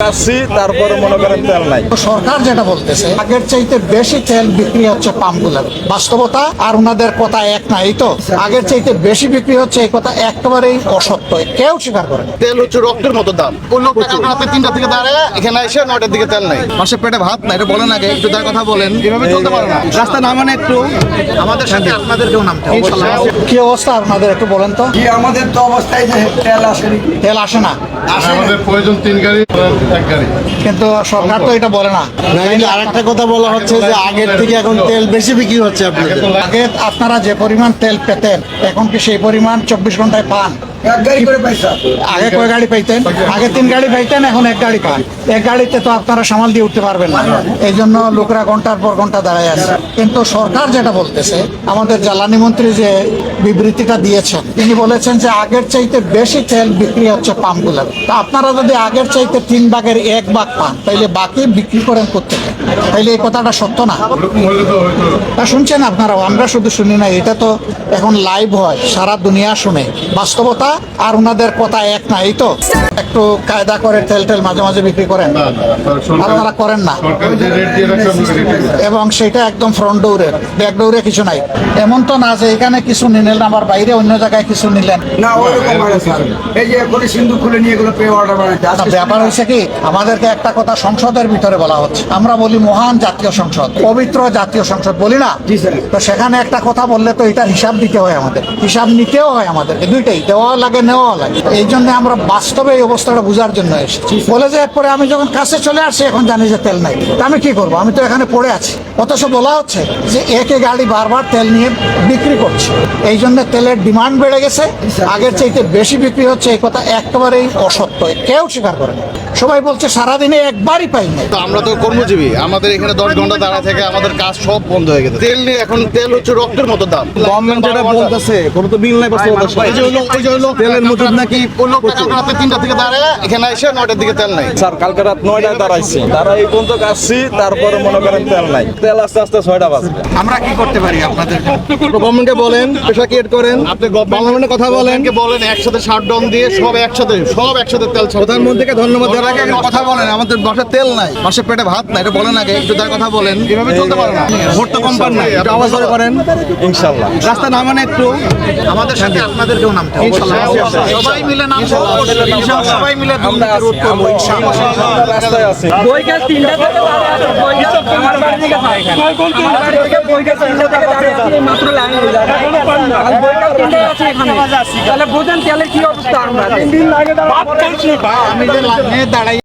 আসছি, তারপরে মনে করেন তেল নাই। সরকার যেটা বলতেছে আগের চাইতে বেশি তেল বিক্রি হচ্ছে পাম্পগুলোর, বাস্তবতা আর ওনাদের কথা এক না। এই তো আগের চাইতে বেশি বিক্রি হচ্ছে, এই কথা একেবারেই অসত্য, কেউ স্বীকার করে না। তেল হচ্ছে রক্তের মতো দাম। কোন লোক রাতে 3টা থেকে দাঁড়ায় এখানে এসে 9টার দিকে তেল নাই, মাসে পেটে ভাত নাই, এটা বলেন আগে, একটু তার কথা বলেন। এভাবে চলতে পারে না, রাস্তা নামানে একটু আমাদের সাথে আপনাদেরকেও নামতে হবে। কি অবস্থা আপনাদের একটু বলেন তো। কি আমাদের তো অবস্থায় যে তেল আসেনি, তেল আসে না, আমাদের প্রয়োজন 3 গাড়ি, 1 গাড়ি। কিন্তু সরকার তো এটা বলে না। আরেকটা কথা বলা হচ্ছে যে আগের থেকে এখন তেল বেশি বিক্রি হচ্ছে আপনাদের। আগে আপনারা যে পরিমাণ তেল পেতেন এখন কি সেই পরিমাণ 24 ঘন্টায় পান? 1 গাড়ি করে পয়সা। আগে কয় গাড়ি পাইতেন? আগে 3 গাড়ি পাইতেন, এখন 1 গাড়ি পান। 1 গাড়িতে তো আপনারা সামাল দিয়ে উঠতে পারবেন না, এই জন্য লোকরা ঘন্টার পর ঘন্টা দাঁড়ায় আছে। কিন্তু সরকার যেটা বলতেছে, আমাদের জ্বালানি মন্ত্রী যে বিবৃতিটা দিয়েছেন, তিনি বলেছেন যে আগের চাইতে বেশি তেল বিক্রি হচ্ছে পাম্পগুলোর। তা আপনারা যদি আগের চাইতে 3 ভাগের 1 ভাগ পান, তাইলে বাকি বিক্রি করেন কোত্থেকে? তাইলে এই কথাটা সত্য না? তা শুনছেন আপনারাও, আমরা শুধু শুনি না, এটা তো এখন লাইভ হয়, সারা দুনিয়া শুনে। বাস্তবতা আর ওনাদের কথা এক না। এই তো একটু কায়দা করে তেল মাঝে মাঝে বিক্রি করেন, আপনারা করেন না, এবং সেটা একদম ফ্রন্ট ডোরে, ব্যাক ডোরে কিছু নাই। এমন তো না যে এখানে কিছু নিলেন আবার বাইরে অন্য জায়গায় কিছু নিলেন না, ওরকম হয় না স্যার। এই যে এখন সিন্ধু খুলে নিয়ে এগুলো পে অর্ডার বানাইতে না। ব্যাপার হয়েছে কি, আমাদেরকে একটা কথা সংসদের ভিতরে বলা হচ্ছে, আমরা বলি মহান জাতীয় সংসদ, পবিত্র জাতীয় সংসদ বলি না? জি স্যার। তো সেখানে একটা কথা বললে তো এটার হিসাব দিতে হয় আমাদের, হিসাব নিতেও হয় আমাদেরকে, দুইটাই দেওয়া লাগে নেওয়া লাগে। এই জন্য আমরা বাস্তবে এই অবস্থাটা বোঝার জন্য এসেছি। বলে যে এরপরে আমি যখন কাছে চলে আসছি এখন জানি যে তেল নাই, তা আমি কি করবো? আমি তো এখানে পড়ে আছি। অথচ বলা হচ্ছে যে একে গাড়ি বারবার তেল নিয়ে বিক্রি করছে, এই জন্য তেলের ডিমান্ড বেড়ে গেছে, আগের চাইতে বেশি বিক্রি হচ্ছে, এই কথা একেবারেই অসত্য, কেউ স্বীকার করে না। সবাই বলছে সারাদিনে একবারই পাইনি। তো আমরা তো কর্মজীবী, আমাদের এখানে 10 ঘন্টা দাঁড়া থেকে আমাদের কাজ সব বন্ধ হয়ে গেছে। তেল নিয়ে এখন তেল হচ্ছে রক্তের মতো দাম। গভর্নমেন্ট যেটা বলতেছে কোনো তো বিল নাই, ওই যে হলো তেলের মজুদ নাকি কোন লোক রাতে 3টা থেকে দাঁড়ায় এখানে এসে 9টার দিকে তেল নাই। স্যার কালকে রাত 9টায় দাঁড়াইছি, এই পর্যন্ত আসছি, তারপরে মনে করেন তেল নাই। তেল আস্তে আস্তে 6টা বাজবে। আমরা কি করতে পারি আপনাদের? গভর্নমেন্টকে বলেন, পেশা ক্রিয়েট করেন, আপনি পার্লামেন্টে কথা বলেন, বলেন একসাথে শাটডাউন দিয়ে সব একসাথে তেল। প্রধানমন্ত্রীকে ধন্যবাদ দেওয়ার আগে কথা বলেন, আমাদের বাসায় তেল নাই, মাসে পেটে ভাত নাই, এটা বলেন আগে, একটু তার কথা বলেন। এভাবে চলতে পারে না, ভোট তো কম পান নাই, একটু আওয়াজ ধরে করেন ইনশাআল্লাহ। রাস্তা নামানে একটু আমাদের সাথে আপনাদেরকেও নামতে হবে। সবাই মিলে নামবো, সবাই মিলে রোধ করবো ইনশাআল্লাহ। রাস্তায় আছি। বইকাল 3টা থেকে বইকাল আমার বাড়ি থেকে যায় আমার বাড়ি থেকে বইকাল 3টা থেকে দাঁড়িয়ে আছি, মাত্র লাইন হয়ে যায়। আর বইকাল 3টা আছে এখানে, তাহলে বুঝেন তেলের কি অবস্থা। আমরা 3 দিন লাগে আমি যে লাইনে দাঁড়াই